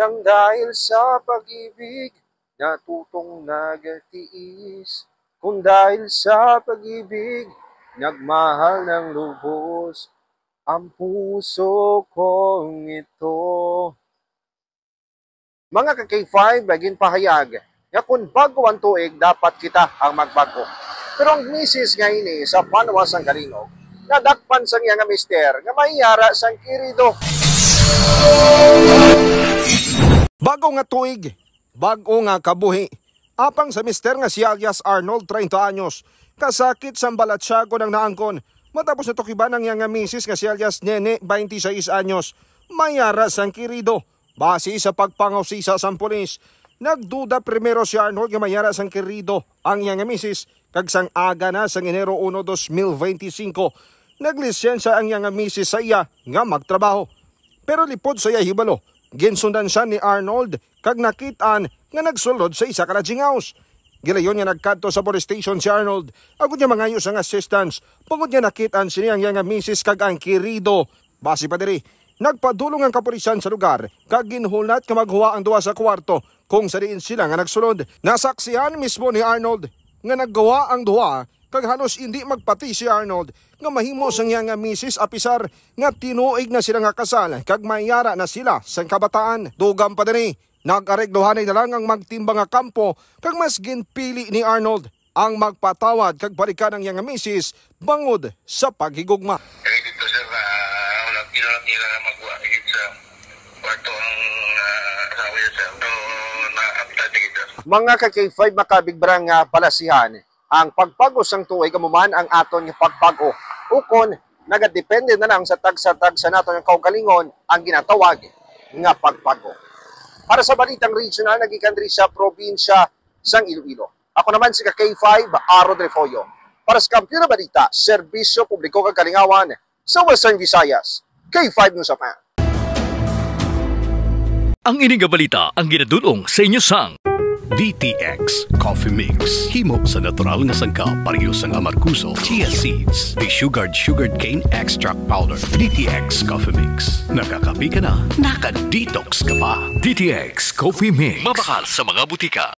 nang dahil sa pag-ibig natutong nagtiis. Kung dahil sa pag-ibig nagmahal ng lubos ang puso kong ito. Mga ka-K5, bagin pahayag, nga kung bago ang tuig, dapat kita ang magbago. Pero ang misis ngayon sa panawas ang kalinog, nadakpan sa nga mister, nga mayara sang kirido. Bago nga tuig, bago nga kabuhi, apang sa mister nga si alias Arnold, 30 anyos, kasakit sa balatsago ng naangkon, matapos na tukiban ang nga misis nga si alias Nene, 26 anyos, mayara sang kirido. Base sa pagpangusisa sa pulis, nagduda primero si Arnold nga mayara sang kirido ang nga misis, kag sang aga na sang Enero 1, 2025, naglisensya ang nga misis sa iya nga magtrabaho. Pero lipod sa iya hibalo, ginsundan siya ni Arnold kag nakitaan nga nagsulod sa isa ka lodging house. Gilayon nga nagkadto sa police station si Arnold, agud niya mangayos ang assistance, pagod niya nakitaan siya nga misis kag ang kirido. Base pa diri, nagpadulong ang kapulisan sa lugar kag ginhulat nga maghuwa ang duwa sa kwarto kung sa diin sila nga nagsulod. Nasaksihan mismo ni Arnold nga naggawa ang duwa kag halos hindi magpati si Arnold nga mahimo sang nga misis apisar nga tinuig na sila nga kasal kag mayara na sila sa kabataan. Dugang pa diri, nag-areglohanay na lang ang magtimbang nga kampo kag mas ginpili ni Arnold ang magpatawad kag balikan ang nga misis bangod sa paghigugma. Dito sir, ginawa nila na magwa sa kwarto ang asawa niya sir. So, na-update dito. Mga ka-K5 makabigbrang nga palasihan, ang pagpagos ng tuig kamuman ang aton nga pagpago. Ukon, nagadepende na lang sa tag-sa naton ng kaugalingon ang ginatawag nga pagpago. Para sa balitang regional, nagikan rin sa probinsya sang Iloilo. Ako naman si ka-K5, Aro Trefoyo. Para sa Kampiyon na Balita, Serbisyo Publiko kag Kalingawan sa Western Visayas. K5 News of Man. Ang ining balita ang ginadulong sa inyo sang DTX Coffee Mix. Himo sa natural nga sangkap pareho sang amarkuso, chia seeds, desugared sugared cane extract powder. DTX Coffee Mix. Nakakapi ka na, naka-detox ka pa. DTX Coffee Mix. Mabakal sa mga butika.